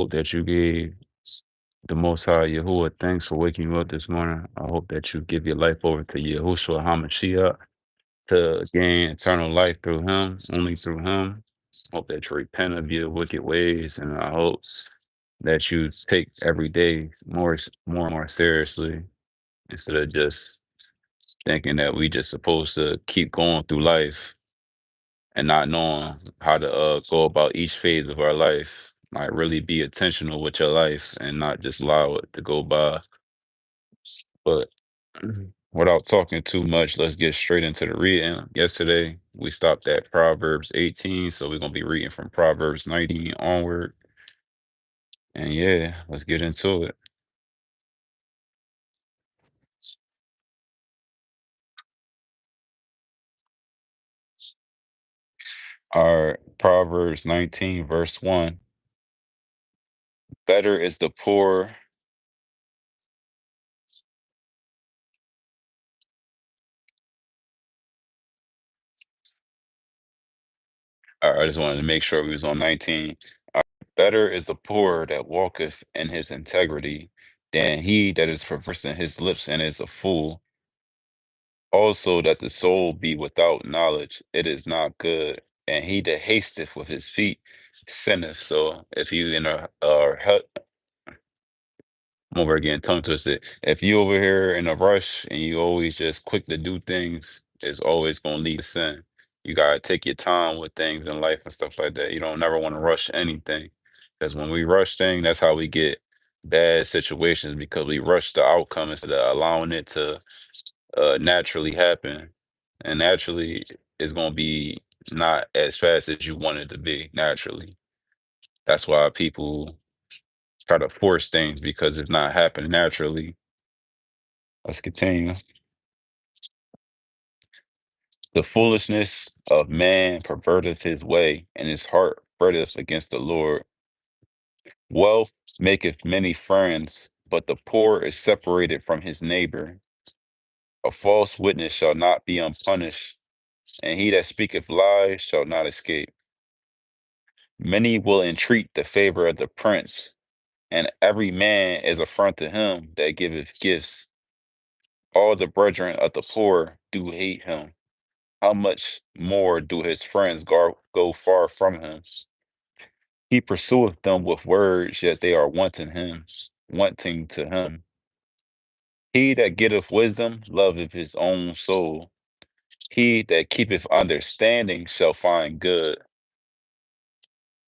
Hope that you gave the Most High Yahuwah thanks for waking you up this morning. I hope that you give your life over to Yahushua HaMashiach to gain eternal life through him, only through him. Hope that you repent of your wicked ways, and I hope that you take every day more and more seriously instead of just thinking that we just supposed to keep going through life and not knowing how to go about each phase of our life. Like really be intentional with your life and not just allow it to go by. But without talking too much, let's get straight into the reading. Yesterday we stopped at Proverbs 18, so we're gonna be reading from Proverbs 19 onward. And yeah, let's get into it. Our Proverbs 19, verse 1. Better is the poor. I just wanted to make sure we was on 19. Better is the poor that walketh in his integrity than he that is perverse in his lips and is a fool. Also, that the soul be without knowledge, it is not good. And he that hasteth with his feet sinneth. So if you in I'm over again tongue twisted. If you over here in a rush and you always just quick to do things, it's always gonna lead to sin. You gotta take your time with things in life and stuff like that. You don't never want to rush anything. Because when we rush things, that's how we get bad situations because we rush the outcome instead of allowing it to naturally happen. And naturally it's gonna be not as fast as you want it to be naturally. That's why people try to force things because it's not happening naturally. Let's continue. The foolishness of man perverteth his way, and his heart freteth against the Lord. Wealth maketh many friends, but the poor is separated from his neighbor. A false witness shall not be unpunished, and he that speaketh lies shall not escape. Many will entreat the favor of the prince, and every man is a front to him that giveth gifts. All the brethren of the poor do hate him. How much more do his friends go far from him? He pursueth them with words, yet they are wanting to him. He that getteth wisdom loveth his own soul. He that keepeth understanding shall find good.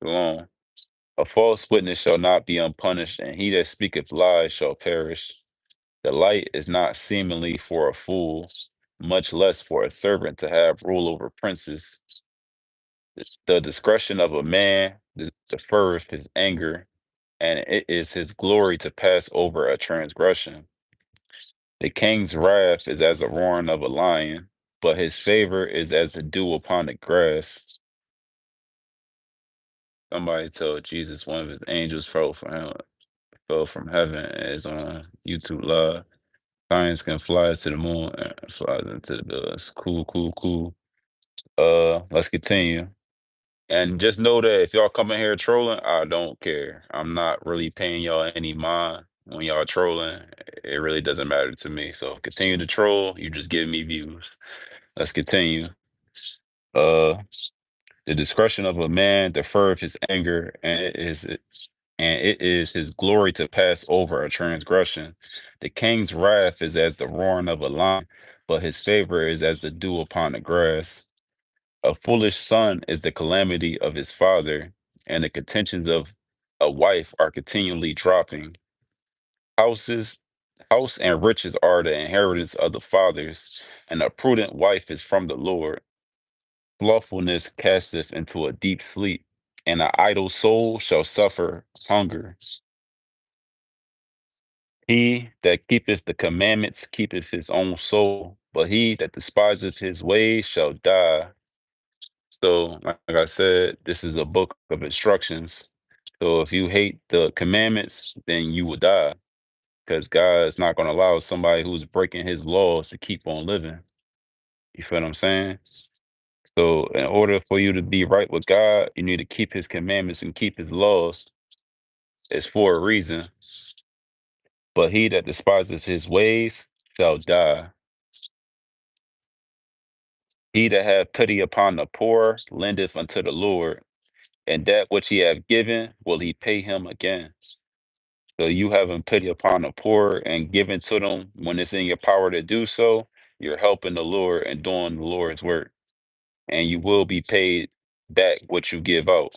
Long. A false witness shall not be unpunished, and he that speaketh lies shall perish. The light is not seemly for a fool, much less for a servant to have rule over princes. The discretion of a man deferreth his anger, and it is his glory to pass over a transgression. The king's wrath is as the roaring of a lion, but his favor is as the dew upon the grass. Somebody told Jesus one of his angels fell from heaven and is on YouTube Live. Science can fly to the moon and flies into the dust. Cool, cool, cool. Let's continue. And just know that if y'all come in here trolling, I don't care. I'm not really paying y'all any mind when y'all trolling. It really doesn't matter to me. So continue to troll. You just give me views. Let's continue. Uh, the discretion of a man deferreth his anger, and it is his glory to pass over a transgression. The king's wrath is as the roaring of a lion, but his favor is as the dew upon the grass. A foolish son is the calamity of his father, and the contentions of a wife are continually dropping. Houses, house and riches are the inheritance of the fathers, and a prudent wife is from the Lord. Slothfulness casteth into a deep sleep, and an idle soul shall suffer hunger. He that keepeth the commandments keepeth his own soul, but he that despiseth his ways shall die. So, like I said, this is a book of instructions. So, if you hate the commandments, then you will die because God is not going to allow somebody who's breaking his laws to keep on living. You feel what I'm saying? So, in order for you to be right with God, you need to keep his commandments and keep his laws. is for a reason, but he that despises his ways shall die. He that hath pity upon the poor lendeth unto the Lord, and that which he hath given will he pay him again. So you having pity upon the poor and giving to them when it's in your power to do so, you're helping the Lord and doing the Lord's work, and you will be paid back what you give out.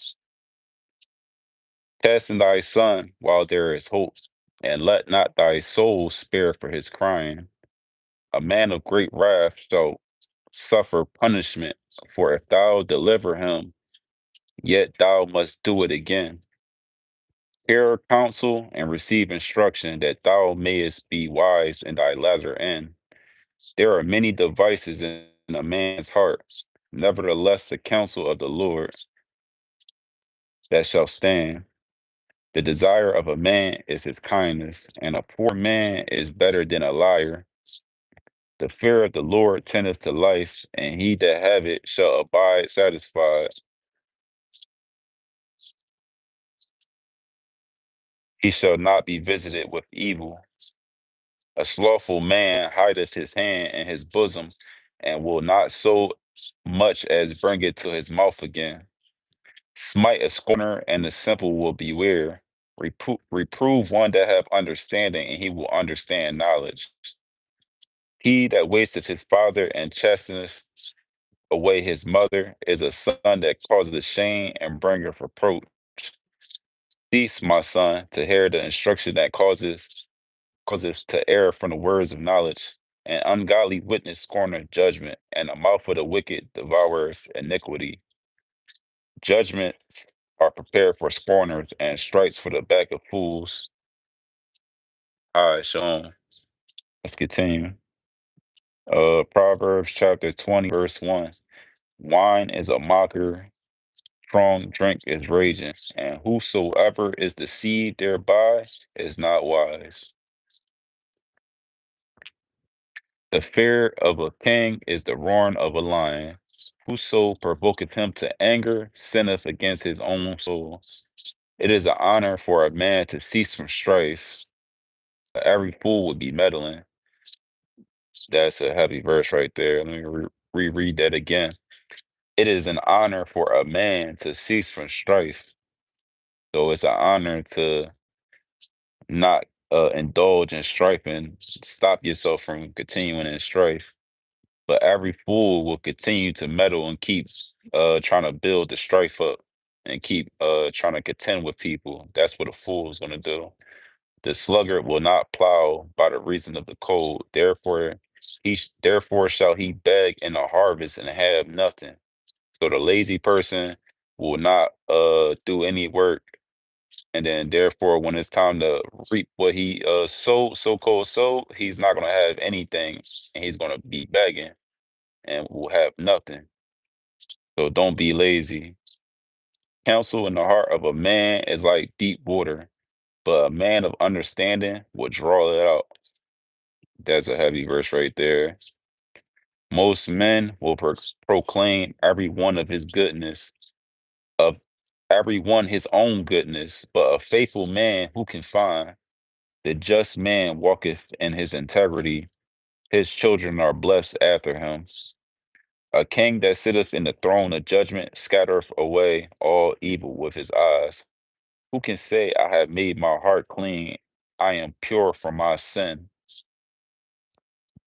Chasten thy son while there is hope, and let not thy soul spare for his crying. A man of great wrath shall suffer punishment, for if thou deliver him, yet thou must do it again. Hear counsel and receive instruction, that thou mayest be wise in thy latter end. There are many devices in a man's heart, nevertheless the counsel of the Lord that shall stand. The desire of a man is his kindness, and a poor man is better than a liar. The fear of the Lord tendeth to life, and he that have it shall abide satisfied. He shall not be visited with evil. A slothful man hideth his hand in his bosom, and will not so much as bring it to his mouth again. Smite a scorner, and the simple will beware. Reprove one that have understanding, and he will understand knowledge. He that wasteth his father and chasteneth away his mother is a son that causeth shame and bringeth reproach. Cease, my son, to hear the instruction that causeth to err from the words of knowledge. An ungodly witness scorneth judgment, and the mouth of the wicked devoureth iniquity. Judgments are prepared for scorners, and stripes for the back of fools. All right, Sean. Let's continue. Proverbs chapter 20, verse 1. Wine is a mocker, strong drink is raging, and whosoever is deceived thereby is not wise. The fear of a king is the roaring of a lion. Whoso provoketh him to anger sinneth against his own soul. It is an honor for a man to cease from strife. Every fool would be meddling. That's a heavy verse right there. Let me reread that again. It is an honor for a man to cease from strife. So it's an honor to not indulge in strife and stop yourself from continuing in strife. But every fool will continue to meddle and keep trying to build the strife up and keep trying to contend with people. That's what a fool is going to do. The sluggard will not plow by the reason of the cold. Therefore shall he beg in the harvest and have nothing. So the lazy person will not do any work, and then therefore when it's time to reap what he sowed, so called sowed, he's not gonna have anything, and he's gonna be begging and will have nothing. So don't be lazy. Counsel in the heart of a man is like deep water, but a man of understanding will draw it out. That's a heavy verse right there. Most men will proclaim every one of his goodness, of every one his own goodness, but a faithful man who can find? The just man walketh in his integrity, his children are blessed after him. A king that sitteth in the throne of judgment scattereth away all evil with his eyes. Who can say, I have made my heart clean, I am pure from my sin?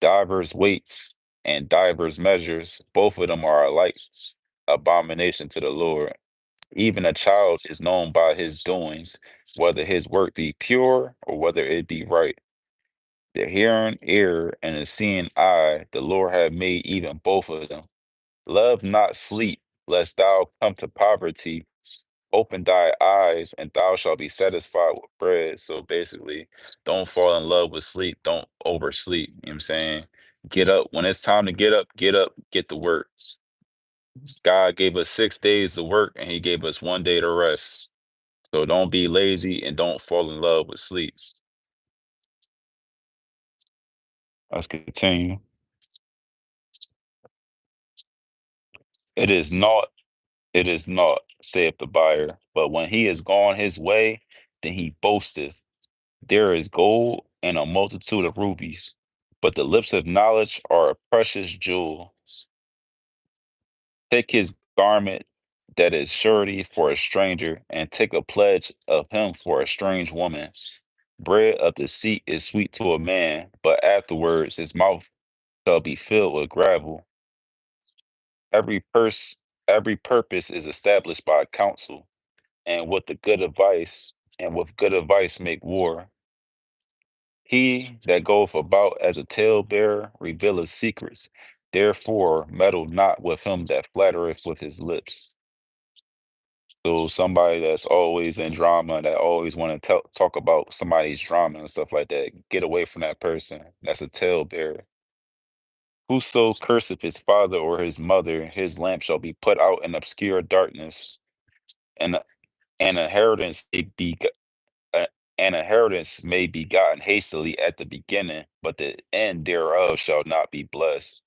Divers weights and divers measures, both of them are alike abomination to the Lord. Even a child is known by his doings, whether his work be pure or whether it be right. The hearing ear and the seeing eye, the Lord hath made even both of them. Love not sleep, lest thou come to poverty. Open thy eyes, and thou shalt be satisfied with bread. So basically, don't fall in love with sleep. Don't oversleep. You know what I'm saying? Get up. When it's time to get up, get to work. God gave us 6 days to work, and he gave us one day to rest. So don't be lazy and don't fall in love with sleep. Let's continue. It is naught, it is naught, saith the buyer. But when he is gone his way, then he boasteth. There is gold and a multitude of rubies, but the lips of knowledge are a precious jewel. Take his garment that is surety for a stranger, and take a pledge of him for a strange woman. Bread of deceit is sweet to a man, but afterwards his mouth shall be filled with gravel. Every purse, every purpose is established by counsel, and with good advice make war. He that goeth about as a talebearer revealeth secrets. Therefore, meddle not with him that flattereth with his lips. So somebody that's always in drama, that always want to talk about somebody's drama and stuff like that, get away from that person. That's a talebearer. Whoso curseth his father or his mother, his lamp shall be put out in obscure darkness, and an inheritance a- an inheritance may be gotten hastily at the beginning, but the end thereof shall not be blessed.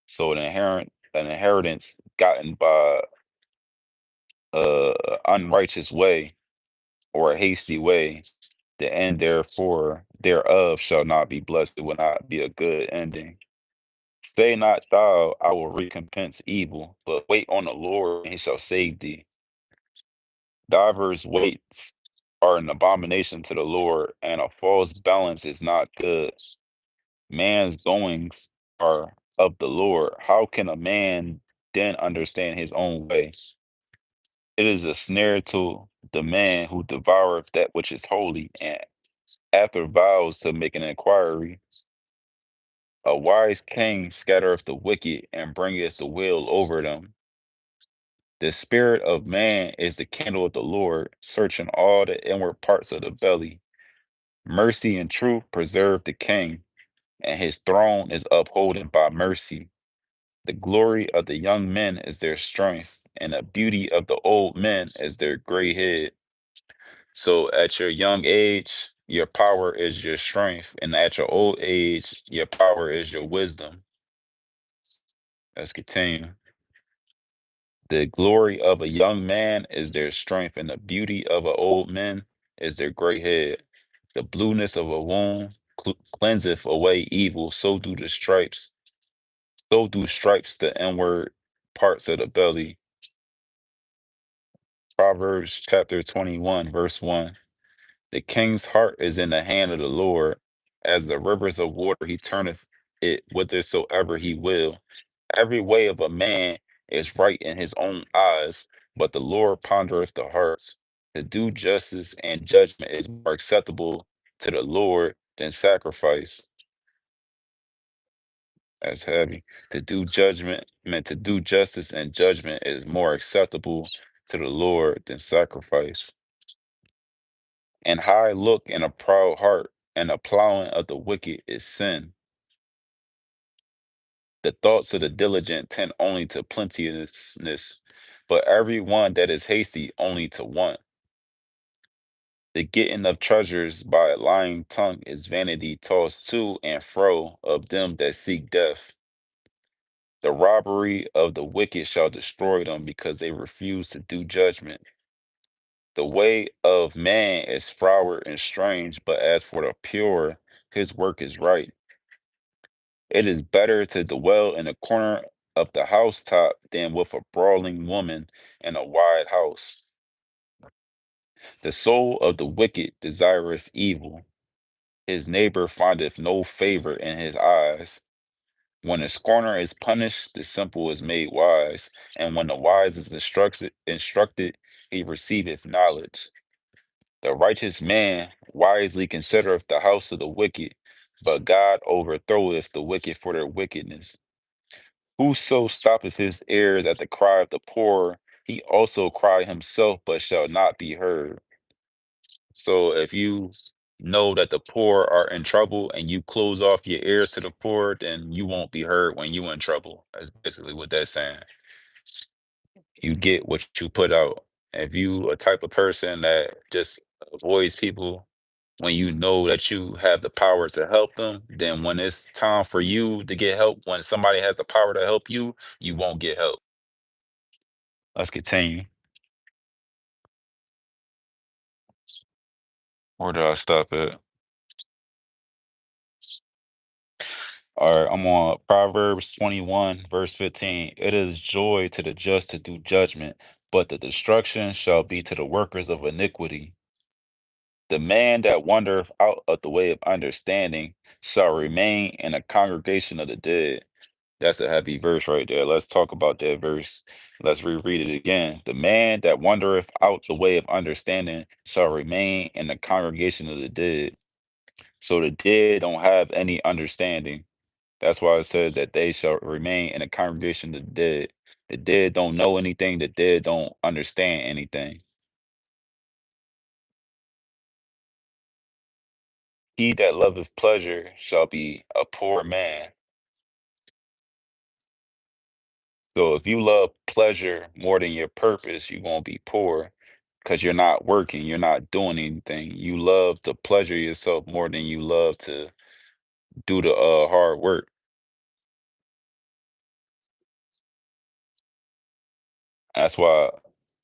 So an inheritance gotten by unrighteous way or a hasty way, the end therefore thereof shall not be blessed. It will not be a good ending. Say not thou, I will recompense evil, but wait on the Lord, and he shall save thee. Divers weights are an abomination to the Lord, and a false balance is not good. Man's goings are of the Lord. How can a man then understand his own way? It is a snare to the man who devoureth that which is holy, and after vows to make an inquiry. A wise king scattereth the wicked and bringeth the will over them. The spirit of man is the candle of the Lord, searching all the inward parts of the belly. Mercy and truth preserve the king, and his throne is upholden by mercy. The glory of the young men is their strength, and the beauty of the old men is their gray head. So at your young age, your power is your strength, and at your old age, your power is your wisdom. Let's continue. The glory of a young man is their strength, and the beauty of an old man is their gray head. The blueness of a wound cleanseth away evil, so do stripes the inward parts of the belly. Proverbs chapter 21, verse 1. The king's heart is in the hand of the Lord. As the rivers of water, he turneth it whithersoever he will. Every way of a man is right in his own eyes, but the Lord pondereth the hearts. To do justice and judgment is more acceptable to the Lord than sacrifice. That's heavy. To do justice and judgment is more acceptable to the Lord than sacrifice. And high look and a proud heart, and the plowing of the wicked is sin. The thoughts of the diligent tend only to plenteousness, but every one that is hasty only to want. The getting of treasures by a lying tongue is vanity tossed to and fro of them that seek death. The robbery of the wicked shall destroy them because they refuse to do judgment. The way of man is froward and strange, but as for the pure, his work is right. It is better to dwell in a corner of the housetop than with a brawling woman in a wide house. The soul of the wicked desireth evil. His neighbor findeth no favor in his eyes. When a scorner is punished, the simple is made wise, and when the wise is instructed, he receiveth knowledge. The righteous man wisely considereth the house of the wicked, but God overthroweth the wicked for their wickedness. Whoso stoppeth his ears at the cry of the poor, he also cry himself, but shall not be heard. So if you know that the poor are in trouble and you close off your ears to the poor, then you won't be heard when you in trouble. That's basically what that's saying. You get what you put out. If you a type of person that just avoids people when you know that you have the power to help them, then when it's time for you to get help, when somebody has the power to help you, you won't get help. Let's continue. Where did I stop at? All right, I'm on Proverbs 21, verse 15. It is joy to the just to do judgment, but the destruction shall be to the workers of iniquity. The man that wandereth out of the way of understanding shall remain in a congregation of the dead. That's a heavy verse right there. Let's talk about that verse. Let's reread it again. The man that wandereth out the way of understanding shall remain in the congregation of the dead. So the dead don't have any understanding. That's why it says that they shall remain in the congregation of the dead. The dead don't know anything. The dead don't understand anything. He that loveth pleasure shall be a poor man. So if you love pleasure more than your purpose, you're gonna be poor because you're not working, you're not doing anything. You love to pleasure yourself more than you love to do the hard work. That's why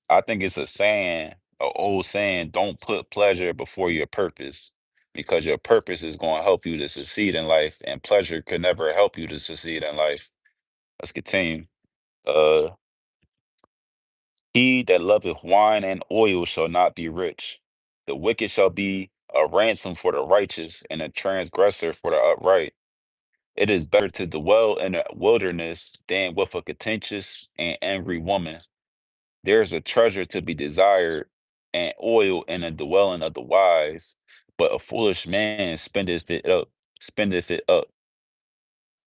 I think it's a saying, a old saying, don't put pleasure before your purpose because your purpose is going to help you to succeed in life and pleasure could never help you to succeed in life. Let's continue. Uh He that loveth wine and oil shall not be rich. The wicked shall be a ransom for the righteous and a transgressor for the upright. It is better to dwell in a wilderness than with a contentious and angry woman. There is a treasure to be desired, and oil in the dwelling of the wise, but a foolish man spendeth it up.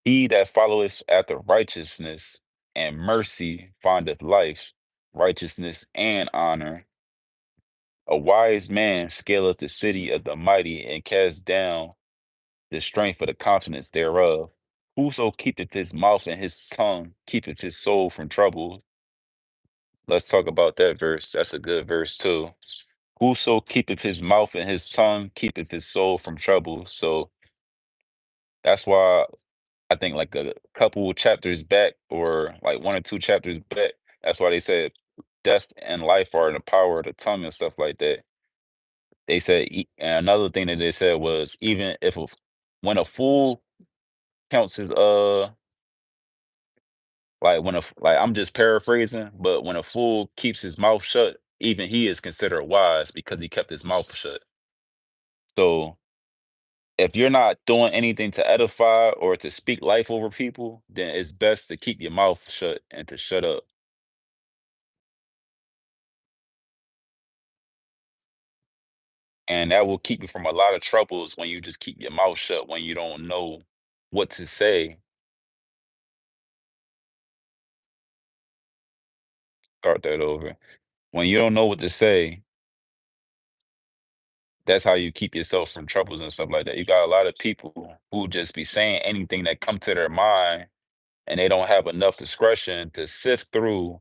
He that followeth after righteousness and mercy findeth life, righteousness and honor. A wise man scaleth the city of the mighty and cast down the strength of the confidence thereof. Whoso keepeth his mouth and his tongue keepeth his soul from trouble. Let's talk about that verse. That's a good verse too. Whoso keepeth his mouth and his tongue keepeth his soul from trouble. So that's why I think like a couple chapters back, or like one or two chapters back, that's why they said death and life are in the power of the tongue and stuff like that. They said, and another thing that they said was even if when a fool counts his like when like I'm just paraphrasing, but when a fool keeps his mouth shut, even he is considered wise because he kept his mouth shut. So if you're not doing anything to edify or to speak life over people, then it's best to keep your mouth shut and to shut up. And that will keep you from a lot of troubles when you just keep your mouth shut when you don't know what to say. Start that over. When you don't know what to say, that's how you keep yourself from troubles and stuff like that. You got a lot of people who just be saying anything that come to their mind and they don't have enough discretion to sift through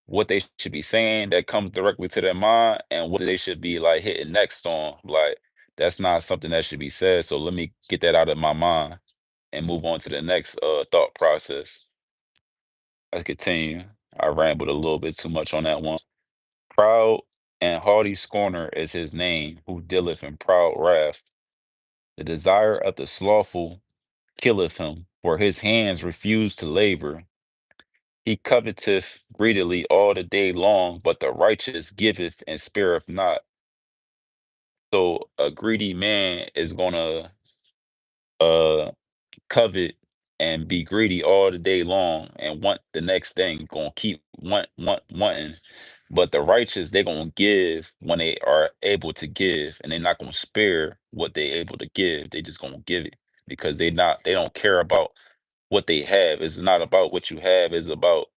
what they should be saying that comes directly to their mind and what they should be like hitting next on. Like, that's not something that should be said. So let me get that out of my mind and move on to the next thought process. Let's continue. I rambled a little bit too much on that one. Proud and haughty scorner is his name, who dealeth in proud wrath. The desire of the slothful killeth him, for his hands refuse to labor. He coveteth greedily all the day long, but the righteous giveth and spareth not. So a greedy man is gonna uh covet and be greedy all the day long and want the next thing, gonna keep wanting. But the righteous, they're gonna give when they are able to give, and they're not gonna spare what they're able to give. They just gonna give it because they don't care about what they have. It's not about what you have, it's about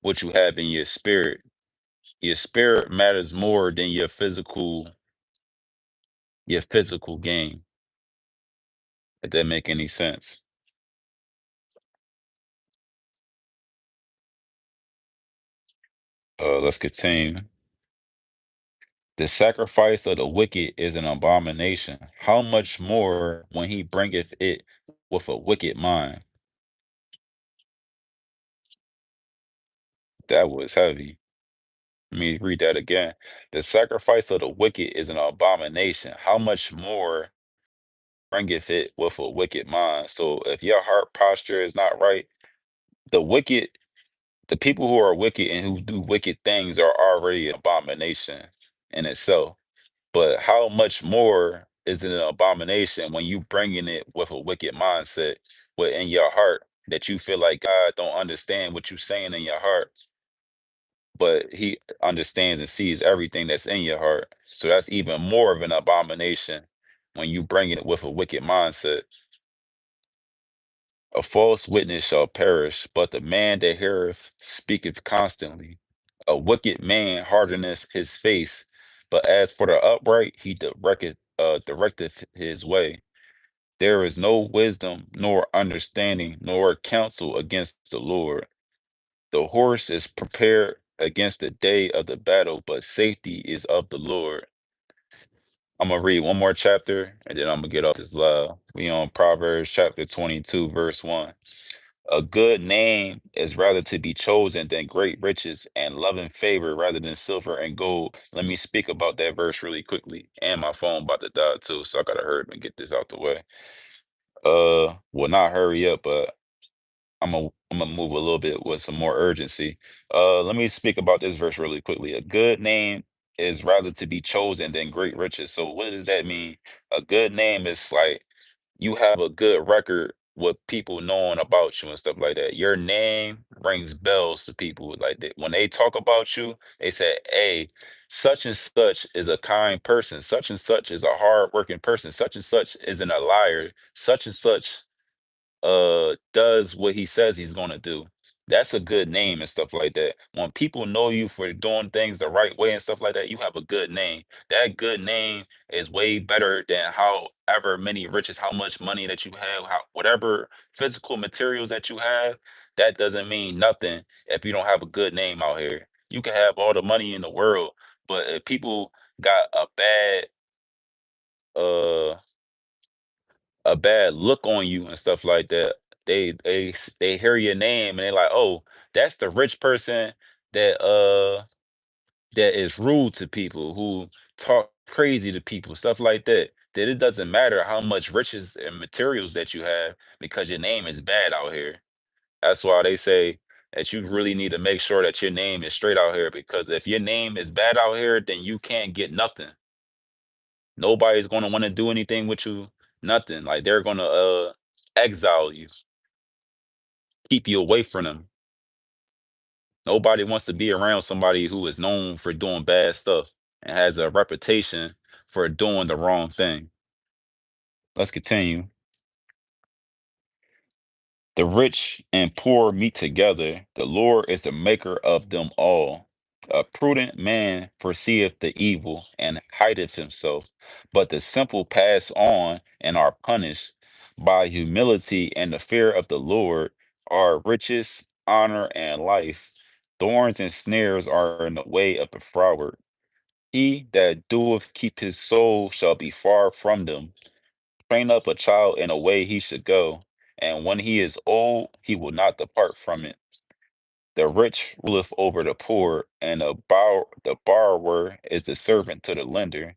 what you have in your spirit. Your spirit matters more than your physical gain. If that make any sense. Let's continue. The sacrifice of the wicked is an abomination. How much more when he bringeth it with a wicked mind? That was heavy. Let me read that again. The sacrifice of the wicked is an abomination. How much more bringeth it with a wicked mind? So if your heart posture is not right, the wicked, the people who are wicked and who do wicked things are already an abomination in itself. But how much more is it an abomination when you bringing it with a wicked mindset within your heart that you feel like God don't understand what you're saying in your heart, but he understands and sees everything that's in your heart. So that's even more of an abomination when you bring it with a wicked mindset. A false witness shall perish, but the man that heareth speaketh constantly. A wicked man hardeneth his face, but as for the upright, he directeth his way. There is no wisdom, nor understanding, nor counsel against the Lord. The horse is prepared against the day of the battle, but safety is of the Lord. I'm gonna read one more chapter and then I'm gonna get off this live. We on Proverbs chapter 22, verse 1. A good name is rather to be chosen than great riches, and love and favor rather than silver and gold. Let me speak about that verse really quickly. And my phone about to die too, so I gotta hurry up and get this out the way. Well, not hurry up, but I'm gonna move a little bit with some more urgency. Let me speak about this verse really quickly. A good name is rather to be chosen than great riches. So what does that mean? A good name is like you have a good record with people knowing about you and stuff like that. Your name rings bells to people. Like when they talk about you, they say, "Hey, such and such is a kind person. Such and such is a hardworking person. Such and such isn't a liar. Such and such does what he says he's gonna do." That's a good name and stuff like that. When people know you for doing things the right way and stuff like that, you have a good name. That good name is way better than however many riches, how much money that you have, how whatever physical materials that you have, that doesn't mean nothing if you don't have a good name out here. You can have all the money in the world, but if people got uh a bad look on you and stuff like that. They hear your name and they're like, "Oh, that's the rich person that that is rude to people, who talk crazy to people, stuff like that." That it doesn't matter how much riches and materials that you have because your name is bad out here. That's why they say that you really need to make sure that your name is straight out here, because if your name is bad out here, then you can't get nothing. Nobody's gonna want to do anything with you, nothing. Like they're gonna exile you, keep you away from them. Nobody wants to be around somebody who is known for doing bad stuff and has a reputation for doing the wrong thing. Let's continue. The rich and poor meet together. The Lord is the maker of them all. A prudent man foreseeth the evil and hideth himself, but the simple pass on and are punished. By humility and the fear of the Lord are riches, honor, and life. Thorns and snares are in the way of the froward. He that doeth keep his soul shall be far from them. Train up a child in a way he should go, and when he is old, he will not depart from it. The rich ruleth over the poor, and the borrower is the servant to the lender.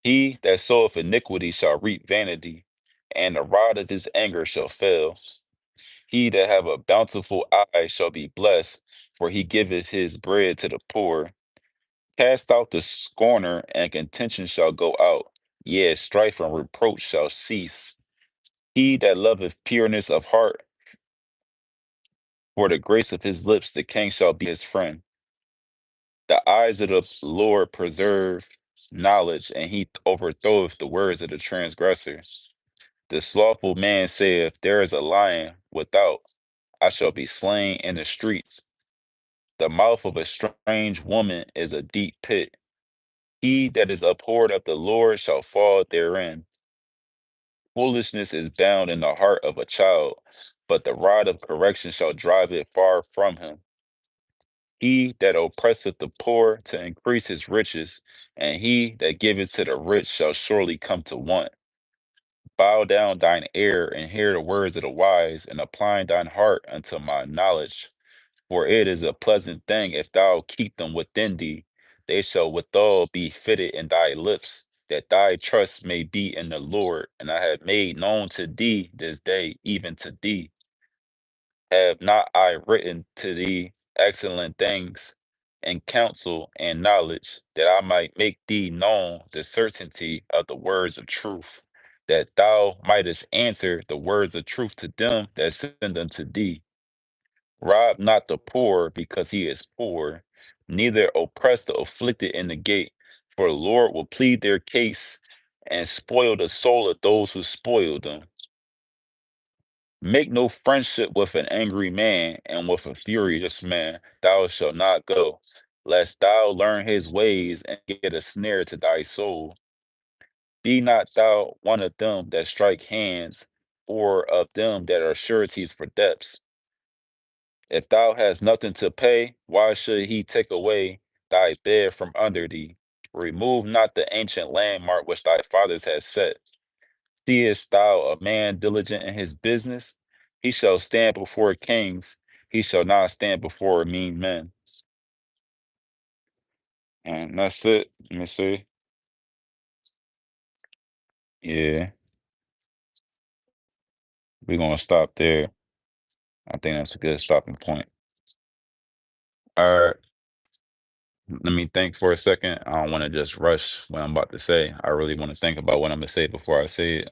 He that soweth iniquity shall reap vanity, and the rod of his anger shall fail. He that have a bountiful eye shall be blessed, for he giveth his bread to the poor. Cast out the scorner, and contention shall go out. Yea, strife and reproach shall cease. He that loveth pureness of heart, for the grace of his lips, the king shall be his friend. The eyes of the Lord preserve knowledge, and he overthroweth the words of the transgressors. The slothful man saith, "There is a lion without, I shall be slain in the streets." The mouth of a strange woman is a deep pit. He that is abhorred of the Lord shall fall therein. Foolishness is bound in the heart of a child, but the rod of correction shall drive it far from him. He that oppresseth the poor to increase his riches, and he that giveth to the rich shall surely come to want. Bow down thine ear and hear the words of the wise, and apply thine heart unto my knowledge. For it is a pleasant thing if thou keep them within thee. They shall withal be fitted in thy lips, that thy trust may be in the Lord. And I have made known to thee this day, even to thee. Have not I written to thee excellent things and counsel and knowledge, that I might make thee known the certainty of the words of truth, that thou mightest answer the words of truth to them that send unto thee? Rob not the poor because he is poor, neither oppress the afflicted in the gate, for the Lord will plead their case and spoil the soul of those who spoil them. Make no friendship with an angry man, and with a furious man thou shalt not go, lest thou learn his ways and get a snare to thy soul. Be not thou one of them that strike hands, or of them that are sureties for debts. If thou hast nothing to pay, why should he take away thy bed from under thee? Remove not the ancient landmark which thy fathers have set. Seest thou a man diligent in his business? He shall stand before kings. He shall not stand before mean men. And that's it. Let me see. Yeah, we're gonna stop there. I think that's a good stopping point. All right. Let me think for a second. I don't want to just rush what I'm about to say. I really want to think about what I'm gonna say before I say it.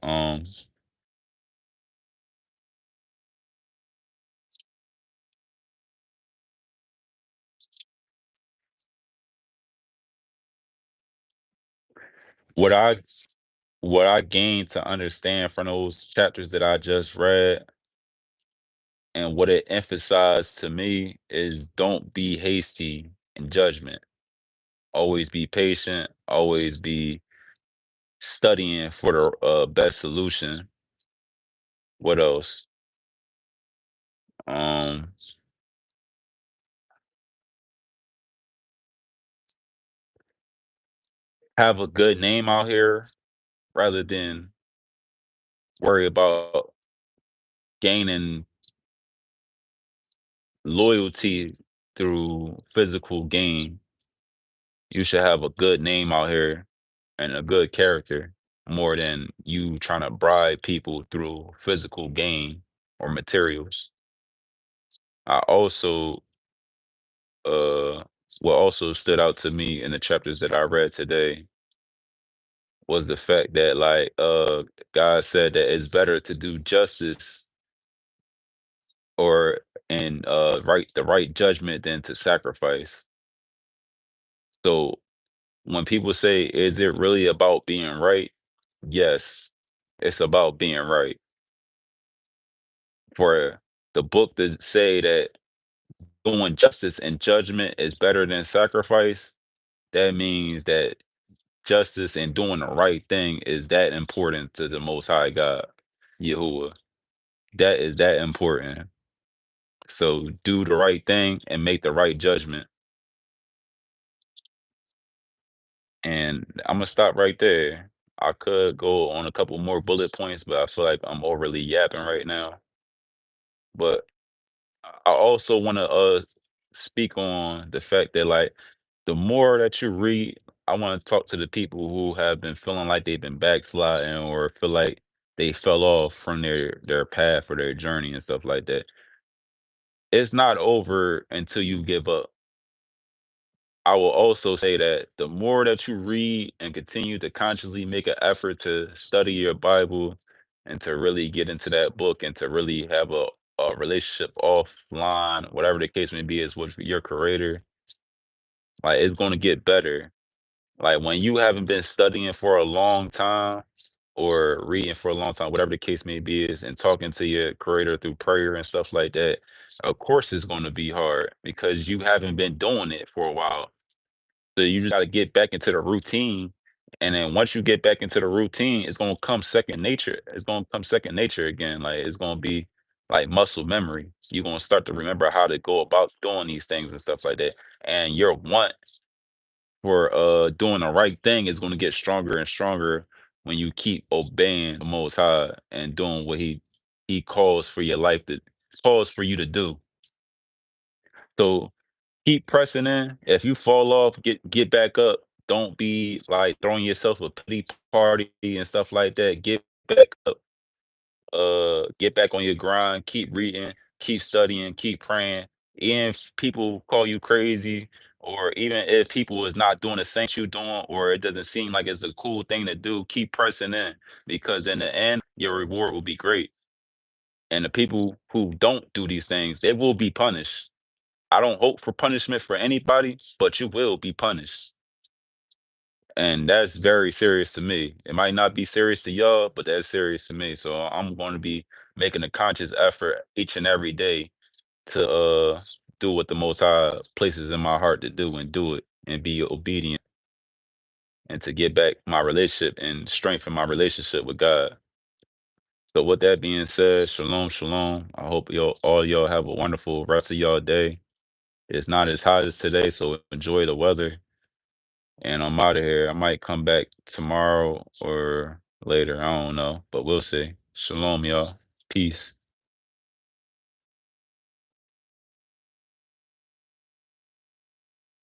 What I what I gained to understand from those chapters that I just read, and what it emphasized to me, is don't be hasty in judgment. Always be patient, always be studying for the best solution. What else? Um, have a good name out here rather than worry about gaining loyalty through physical gain. You should have a good name out here and a good character more than you trying to bribe people through physical gain or materials. I also what also stood out to me in the chapters that I read today was the fact that, like, God said that it's better to do justice, or and right the right judgment, than to sacrifice. So when people say, is it really about being right? Yes, it's about being right. For the book to say that doing justice and judgment is better than sacrifice, that means that justice and doing the right thing is that important to the Most High God, Yahuwah. That is that important. So do the right thing and make the right judgment. And I'm gonna stop right there. I could go on a couple more bullet points, but I feel like I'm overly yapping right now. But I also want to speak on the fact that, like, the more that you read, I want to talk to the people who have been feeling like they've been backsliding, or feel like they fell off from their path or their journey and stuff like that. It's not over until you give up. I will also say that the more that you read and continue to consciously make an effort to study your Bible, and to really get into that book, and to really have a relationship offline, whatever the case may be, is with your creator, like, it's going to get better. Like, when you haven't been studying for a long time, or reading for a long time, whatever the case may be, is, and talking to your creator through prayer and stuff like that, of course it's going to be hard because you haven't been doing it for a while. So you just gotta get back into the routine, and then once you get back into the routine, it's gonna come second nature. It's gonna come second nature again. Like, it's gonna be like muscle memory. You're gonna start to remember how to go about doing these things and stuff like that. And your want for doing the right thing is gonna get stronger and stronger when you keep obeying the Most High and doing what He calls for your life, to calls for you to do. So keep pressing in. If you fall off, get back up. Don't be like throwing yourself a pity party and stuff like that. Get back up. Get back on your grind. Keep reading. Keep studying. Keep praying. Even if people call you crazy, or even if people is not doing the same you doing, or it doesn't seem like it's a cool thing to do, keep pressing in because in the end, your reward will be great. And the people who don't do these things, they will be punished. I don't hope for punishment for anybody, but you will be punished. And that's very serious to me. It might not be serious to y'all, but that's serious to me. So I'm going to be making a conscious effort each and every day to do what the most high places in my heart to do and do it and be obedient and to get back my relationship and strengthen my relationship with God. So with that being said, shalom, shalom. I hope y'all have a wonderful rest of y'all day. It's not as hot as today, so enjoy the weather. And I'm out of here. I might come back tomorrow or later. I don't know, but we'll see. Shalom, y'all. Peace.